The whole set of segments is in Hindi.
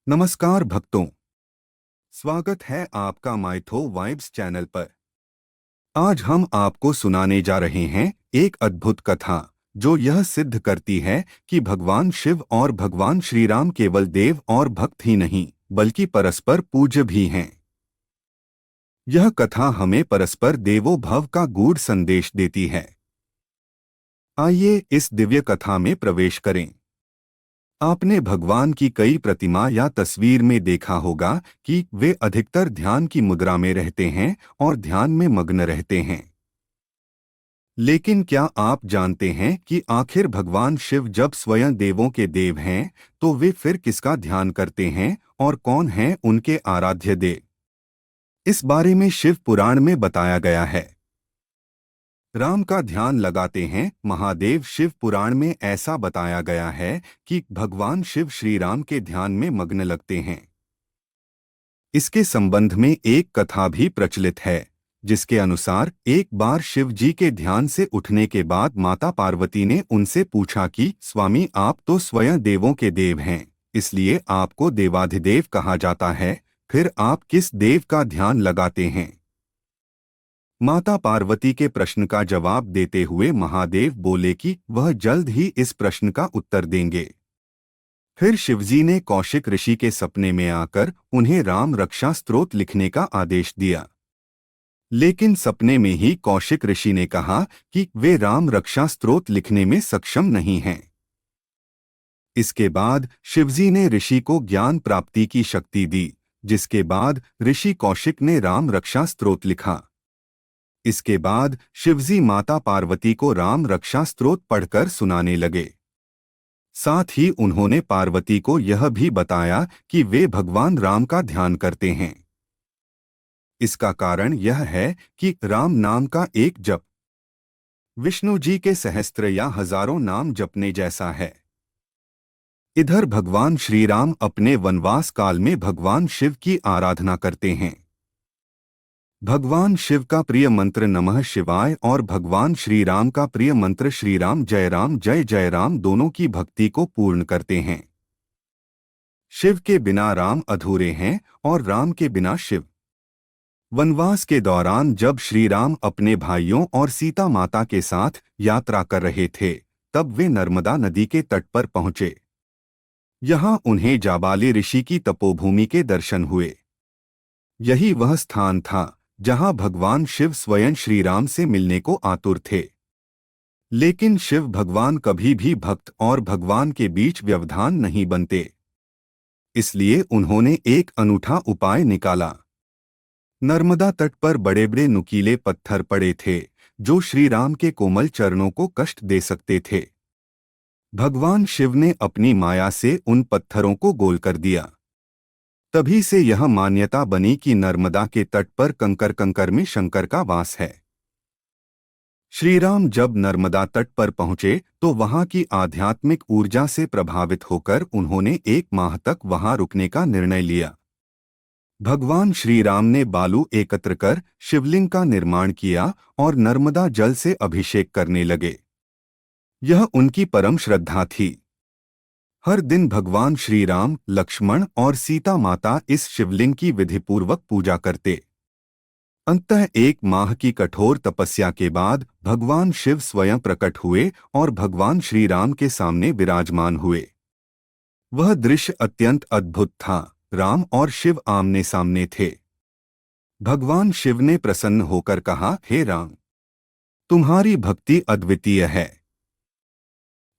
नमस्कार भक्तों, स्वागत है आपका माइथो वाइब्स चैनल पर। आज हम आपको सुनाने जा रहे हैं एक अद्भुत कथा जो यह सिद्ध करती है कि भगवान शिव और भगवान श्री राम केवल देव और भक्त ही नहीं बल्कि परस्पर पूज्य भी हैं। यह कथा हमें परस्पर देवो भव का गूढ़ संदेश देती है। आइए इस दिव्य कथा में प्रवेश करें। आपने भगवान की कई प्रतिमा या तस्वीर में देखा होगा कि वे अधिकतर ध्यान की मुद्रा में रहते हैं और ध्यान में मग्न रहते हैं। लेकिन क्या आप जानते हैं कि आखिर भगवान शिव जब स्वयं देवों के देव हैं, तो वे फिर किसका ध्यान करते हैं और कौन हैं उनके आराध्य देव? इस बारे में शिव पुराण में बताया गया है। राम का ध्यान लगाते हैं। महादेव शिव पुराण में ऐसा बताया गया है कि भगवान शिव श्री राम के ध्यान में मग्न लगते हैं। इसके संबंध में एक कथा भी प्रचलित है, जिसके अनुसार एक बार शिव जी के ध्यान से उठने के बाद माता पार्वती ने उनसे पूछा कि स्वामी, आप तो स्वयं देवों के देव हैं, इसलिए आपको देवाधिदेव कहा जाता है, फिर आप किस देव का ध्यान लगाते हैं? माता पार्वती के प्रश्न का जवाब देते हुए महादेव बोले कि वह जल्द ही इस प्रश्न का उत्तर देंगे। फिर शिवजी ने कौशिक ऋषि के सपने में आकर उन्हें राम रक्षा स्तोत्र लिखने का आदेश दिया। लेकिन सपने में ही कौशिक ऋषि ने कहा कि वे राम रक्षा स्तोत्र लिखने में सक्षम नहीं हैं। इसके बाद शिवजी ने ऋषि को ज्ञान प्राप्ति की शक्ति दी, जिसके बाद ऋषि कौशिक ने राम रक्षा स्तोत्र लिखा। इसके बाद शिवजी माता पार्वती को राम रक्षा स्तोत्र पढ़कर सुनाने लगे। साथ ही उन्होंने पार्वती को यह भी बताया कि वे भगवान राम का ध्यान करते हैं। इसका कारण यह है कि राम नाम का एक जप विष्णु जी के सहस्त्र या हजारों नाम जपने जैसा है। इधर भगवान श्री राम अपने वनवास काल में भगवान शिव की आराधना करते हैं। भगवान शिव का प्रिय मंत्र नमः शिवाय और भगवान श्री राम का प्रिय मंत्र श्री राम जय जय राम दोनों की भक्ति को पूर्ण करते हैं। शिव के बिना राम अधूरे हैं और राम के बिना शिव। वनवास के दौरान जब श्री राम अपने भाइयों और सीता माता के साथ यात्रा कर रहे थे, तब वे नर्मदा नदी के तट पर पहुंचे। यहाँ उन्हें जाबाली ऋषि की तपोभूमि के दर्शन हुए। यही वह स्थान था जहां भगवान शिव स्वयं श्री राम से मिलने को आतुर थे। लेकिन शिव भगवान कभी भी भक्त और भगवान के बीच व्यवधान नहीं बनते। इसलिए उन्होंने एक अनूठा उपाय निकाला। नर्मदा तट पर बड़े बड़े नुकीले पत्थर पड़े थे, जो श्री राम के कोमल चरणों को कष्ट दे सकते थे। भगवान शिव ने अपनी माया से उन पत्थरों को गोल कर दिया। तभी से यह मान्यता बनी कि नर्मदा के तट पर कंकर कंकर में शंकर का वास है। श्री राम जब नर्मदा तट पर पहुंचे तो वहां की आध्यात्मिक ऊर्जा से प्रभावित होकर उन्होंने 1 माह तक वहां रुकने का निर्णय लिया। भगवान श्री राम ने बालू एकत्र कर शिवलिंग का निर्माण किया और नर्मदा जल से अभिषेक करने लगे। यह उनकी परम श्रद्धा थी। हर दिन भगवान श्री राम, लक्ष्मण और सीता माता इस शिवलिंग की विधिपूर्वक पूजा करते। अंततः 1 माह की कठोर तपस्या के बाद भगवान शिव स्वयं प्रकट हुए और भगवान श्री राम के सामने विराजमान हुए। वह दृश्य अत्यंत अद्भुत था। राम और शिव आमने सामने थे। भगवान शिव ने प्रसन्न होकर कहा, हे राम, तुम्हारी भक्ति अद्वितीय है।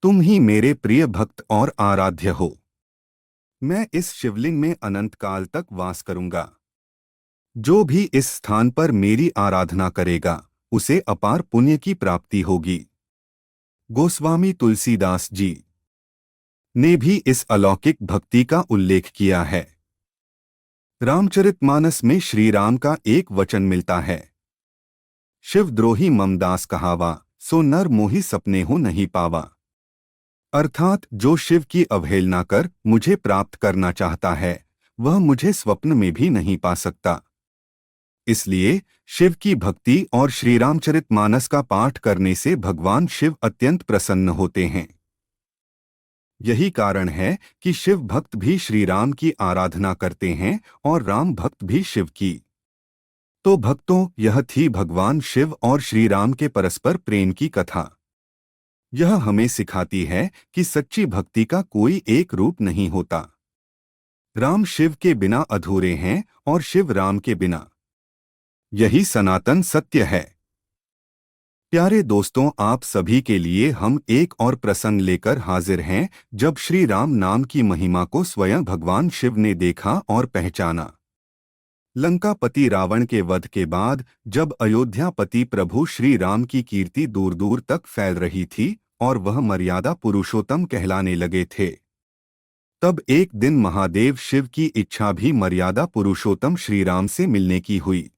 तुम ही मेरे प्रिय भक्त और आराध्य हो। मैं इस शिवलिंग में अनंत काल तक वास करूंगा। जो भी इस स्थान पर मेरी आराधना करेगा, उसे अपार पुण्य की प्राप्ति होगी। गोस्वामी तुलसीदास जी ने भी इस अलौकिक भक्ति का उल्लेख किया है। रामचरितमानस में श्री राम का एक वचन मिलता है, शिवद्रोही ममदास कहावा, सो नर मोहि सपने हो नहीं पावा। अर्थात जो शिव की अवहेलना कर मुझे प्राप्त करना चाहता है, वह मुझे स्वप्न में भी नहीं पा सकता। इसलिए शिव की भक्ति और श्री रामचरितमानस का पाठ करने से भगवान शिव अत्यंत प्रसन्न होते हैं। यही कारण है कि शिव भक्त भी श्री राम की आराधना करते हैं और राम भक्त भी शिव की। तो भक्तों, यह थी भगवान शिव और श्री राम के परस्पर प्रेम की कथा। यह हमें सिखाती है कि सच्ची भक्ति का कोई एक रूप नहीं होता। राम शिव के बिना अधूरे हैं और शिव राम के बिना। यही सनातन सत्य है। प्यारे दोस्तों, आप सभी के लिए हम एक और प्रसंग लेकर हाजिर हैं, जब श्री राम नाम की महिमा को स्वयं भगवान शिव ने देखा और पहचाना। लंकापति रावण के वध के बाद जब अयोध्यापति प्रभु श्री राम की कीर्ति दूर दूर तक फैल रही थी और वह मर्यादा पुरुषोत्तम कहलाने लगे थे, तब एक दिन महादेव शिव की इच्छा भी मर्यादा पुरुषोत्तम श्री राम से मिलने की हुई।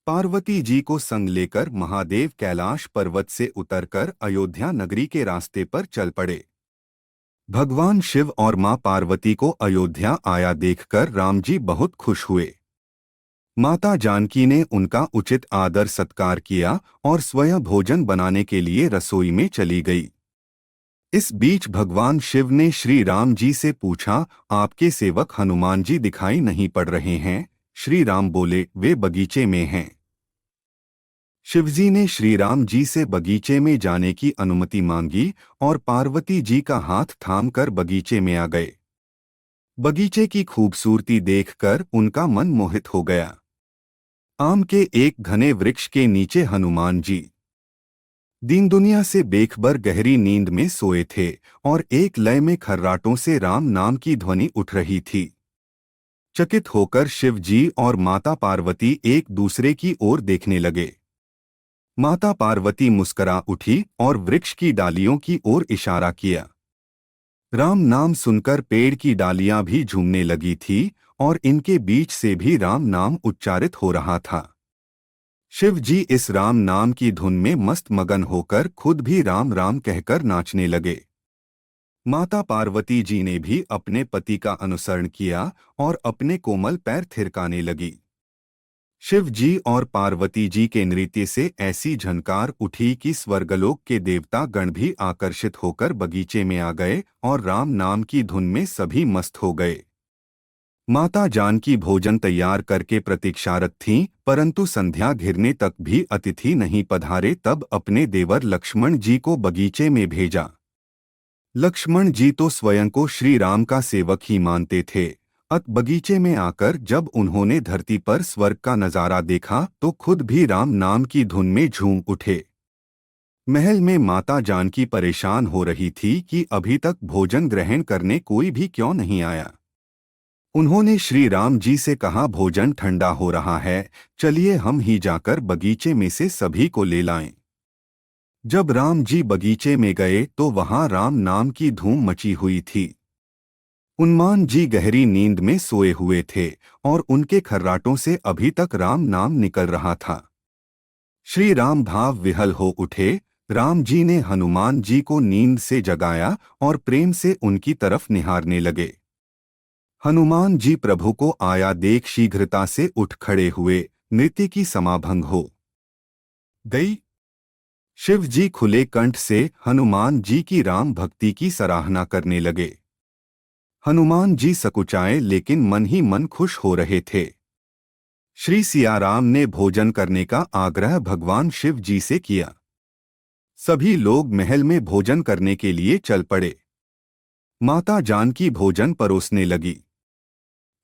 पार्वती जी को संग लेकर महादेव कैलाश पर्वत से उतरकर अयोध्या नगरी के रास्ते पर चल पड़े। भगवान शिव और मां पार्वती को अयोध्या आया देखकर राम जी बहुत खुश हुए। माता जानकी ने उनका उचित आदर सत्कार किया और स्वयं भोजन बनाने के लिए रसोई में चली गई। इस बीच भगवान शिव ने श्री राम जी से पूछा, आपके सेवक हनुमान जी दिखाई नहीं पड़ रहे हैं? श्री राम बोले, वे बगीचे में हैं। शिवजी ने श्री राम जी से बगीचे में जाने की अनुमति मांगी और पार्वती जी का हाथ थामकर बगीचे में आ गए। बगीचे की खूबसूरती देखकर उनका मन मोहित हो गया। आम के एक घने वृक्ष के नीचे हनुमान जी दीन दुनिया से बेखबर गहरी नींद में सोए थे और एक लय में खर्राटों से राम नाम की ध्वनि उठ रही थी। चकित होकर शिव जी और माता पार्वती एक दूसरे की ओर देखने लगे। माता पार्वती मुस्करा उठी और वृक्ष की डालियों की ओर इशारा किया। राम नाम सुनकर पेड़ की डालियां भी झूमने लगी थी और इनके बीच से भी राम नाम उच्चारित हो रहा था। शिव जी इस राम नाम की धुन में मस्त मगन होकर खुद भी राम राम कहकर नाचने लगे। माता पार्वती जी ने भी अपने पति का अनुसरण किया और अपने कोमल पैर थिरकाने लगी। शिव जी और पार्वती जी के नृत्य से ऐसी झनकार उठी कि स्वर्गलोक के देवता गण भी आकर्षित होकर बगीचे में आ गए और राम नाम की धुन में सभी मस्त हो गए। माता जानकी भोजन तैयार करके प्रतीक्षारत थीं, परंतु संध्या घिरने तक भी अतिथि नहीं पधारे। तब अपने देवर लक्ष्मण जी को बगीचे में भेजा। लक्ष्मण जी तो स्वयं को श्री राम का सेवक ही मानते थे। बगीचे में आकर जब उन्होंने धरती पर स्वर्ग का नजारा देखा तो खुद भी राम नाम की धुन में झूम उठे। महल में माता जानकी परेशान हो रही थी कि अभी तक भोजन ग्रहण करने कोई भी क्यों नहीं आया। उन्होंने श्री राम जी से कहा, भोजन ठंडा हो रहा है, चलिए हम ही जाकर बगीचे में से सभी को ले लाएं। जब राम जी बगीचे में गए तो वहां राम नाम की धूम मची हुई थी। हनुमान जी गहरी नींद में सोए हुए थे और उनके खर्राटों से अभी तक राम नाम निकल रहा था। श्री राम भाव विहल हो उठे। राम जी ने हनुमान जी को नींद से जगाया और प्रेम से उनकी तरफ निहारने लगे। हनुमान जी प्रभु को आया देख शीघ्रता से उठ खड़े हुए। नृत्य की समाभंग हो गई। शिव जी खुले कंठ से हनुमान जी की राम भक्ति की सराहना करने लगे। हनुमान जी सकुचाए लेकिन मन ही मन खुश हो रहे थे। श्री सियाराम ने भोजन करने का आग्रह भगवान शिव जी से किया। सभी लोग महल में भोजन करने के लिए चल पड़े। माता जानकी भोजन परोसने लगी।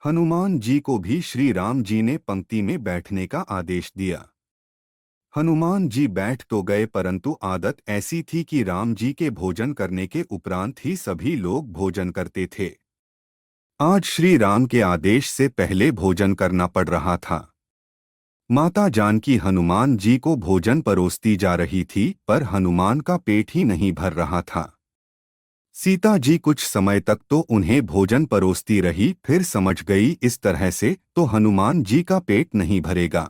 हनुमान जी को भी श्री राम जी ने पंक्ति में बैठने का आदेश दिया। हनुमान जी बैठ तो गए, परंतु आदत ऐसी थी कि राम जी के भोजन करने के उपरांत ही सभी लोग भोजन करते थे। आज श्री राम के आदेश से पहले भोजन करना पड़ रहा था। माता जानकी हनुमान जी को भोजन परोसती जा रही थी, पर हनुमान का पेट ही नहीं भर रहा था। सीता जी कुछ समय तक तो उन्हें भोजन परोसती रही, फिर समझ गई इस तरह से तो हनुमान जी का पेट नहीं भरेगा।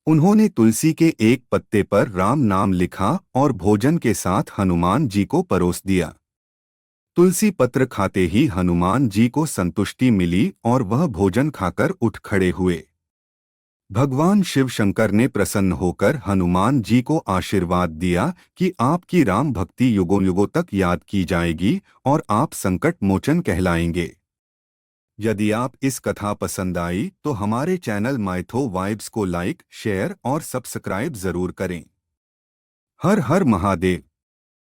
उन्होंने तुलसी के एक पत्ते पर राम नाम लिखा और भोजन के साथ हनुमान जी को परोस दिया। तुलसी पत्र खाते ही हनुमान जी को संतुष्टि मिली और वह भोजन खाकर उठ खड़े हुए। भगवान शिव शंकर ने प्रसन्न होकर हनुमान जी को आशीर्वाद दिया कि आपकी राम भक्ति युगों युगों तक याद की जाएगी और आप संकट मोचन कहलाएंगे। यदि आप इस कथा पसंद आई तो हमारे चैनल माइथो वाइब्स को लाइक, शेयर और सब्सक्राइब जरूर करें। हर हर महादेव।